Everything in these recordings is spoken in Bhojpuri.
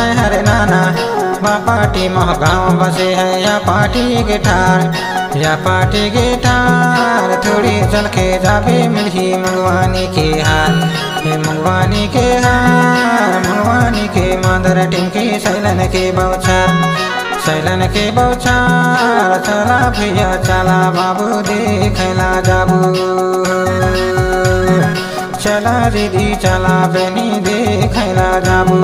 है हरे नाना। पाटी मोह गाँव बसे है या पाटी गिटार या पाटी गिटार। थोड़ी चल के जाबे मिली मंगवानी के हार, मंगवानी के हार, मंगवानी के मादर टिमकी सैलन के बौछार, सैलन के बौछार। चला भैया चला बाबू देखला जाबू, चला दीदी चला बहनी देखला जाबू।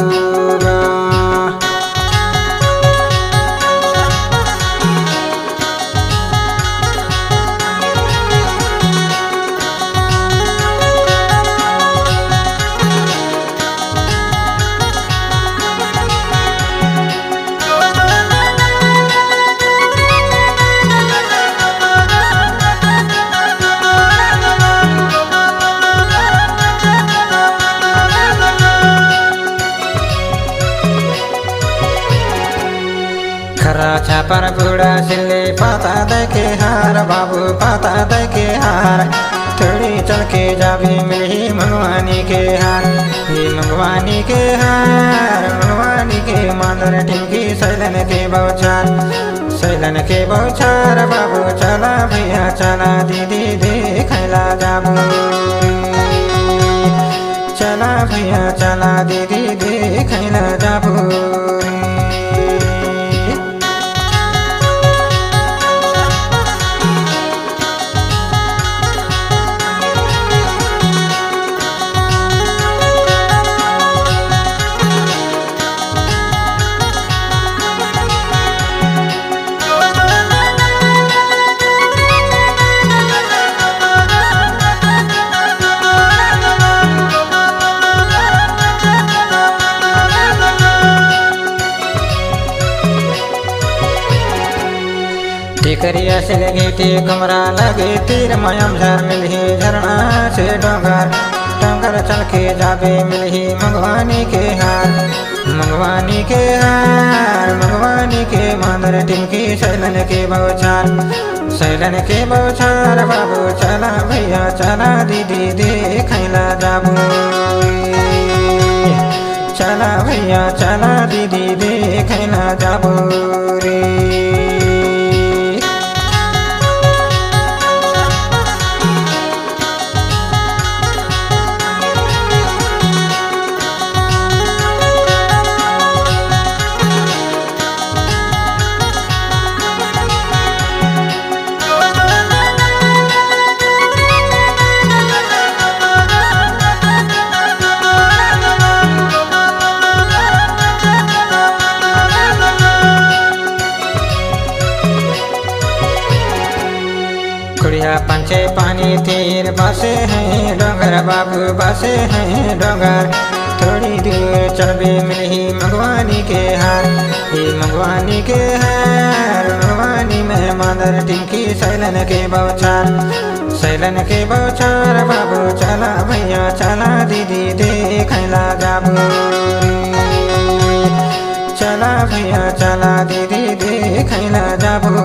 खरा छापर बूढ़ा सिले पाता दे के हार, बाबू पाता दे के हार। थोड़ी चल के जाबे मिली मंगवानी के हार, ये मंगवानी के हार, मंगवानी के मादर टिमकी सैलन के बौछार, सैलन के बौछार। बाबू चला भैया चला दीदी देखला जाबू, चला भैया चला दीदी देखला जाबू। टिकरिया से लगे टी कमरा लगे तीर मयम झर मिलही झरना से डोंगर, डोंगर चल के जाबे मिलही मंगवानी के हार, मंगवानी के हार, मंगवानी के मादर टिमकी सैलन के बौछार, सैलन के बौछार। बाबू चला भैया चला दीदी देखला जाबू, चला भैया चला दीदी देखला जाबू रे। कुड़िया पंचे पानी तीर बसे हैं डोंगर, बाबू बसे हैं डोंगर। थोड़ी दूर चलबे मिलही मंगवानी के हार, ये मंगवानी के हार, मंगवानी में मादर टिमकी सैलन के बौछार, सैलन के बौछार। बाबू चला भैया चला दीदी देखला जाबू, चला भैया चला दीदी देखला जाबू।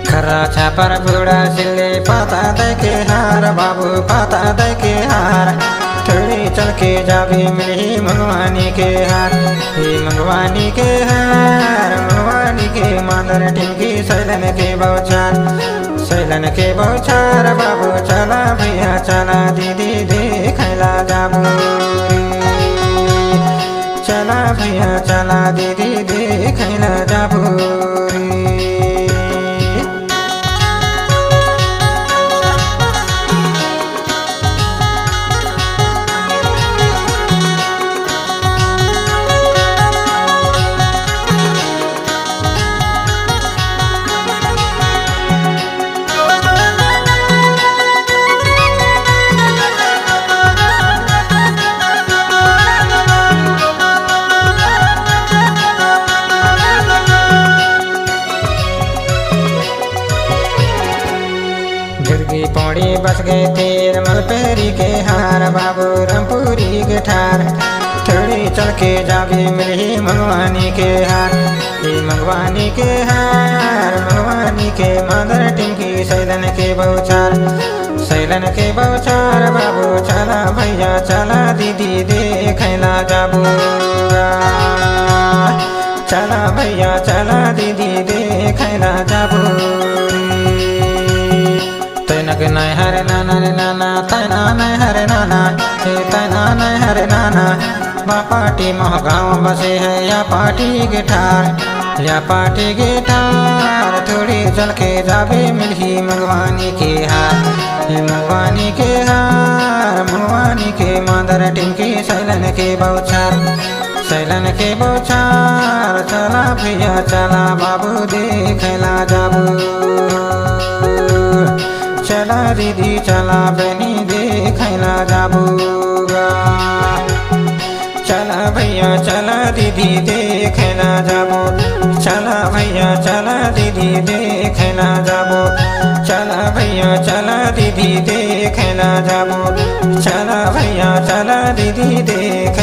खरा छापर बूढ़ा सिले पाता दे के हार, बाबू पाता दे के हार। थोड़ी चल के जाबे मिली मंगवानी के हार, ये मंगवानी के हार, मंगवानी के मादर टिमकी सैलन के बौछार, सैलन के बौछार। बाबू चला भैया चला दीदी देखला जाबू, चला भैया चला दीदी देखला जाबू। के तेल मलपेरी के हार बाबू रामपुरी के ठार थोड़ी चल के जाबी मिली मंगवानी के हार मंगवानी के हार मंगवानी के मादर टिंकी सैलन के बौछार सैलन के बौछार बाबू चला भैया चला दीदी देखला जाबू चला भैया चला दीदी देखला जाबू तैनक नहीं हरे नाना रे नाना तैना नहीं हरे नाना तैना नहीं हरे नाना पाटी महगाँव बसे है या पाटी गिटार या पाटी गिटार थोड़ी चल के जाबे मिली मंगवानी के हार मंगवानी के हार मंगवानी के मादर टिंकी सैलन के बौछार सैलन के बौछार चला भैया चला बाबू देखला जाबू चला दीदी चला बनी देखला जाबूगा चला भैया चला दीदी देखला जाबो चला भैया चला दीदी देखला जाबो चला भैया चला दीदी देखला जाबो चला भैया चला दीदी देख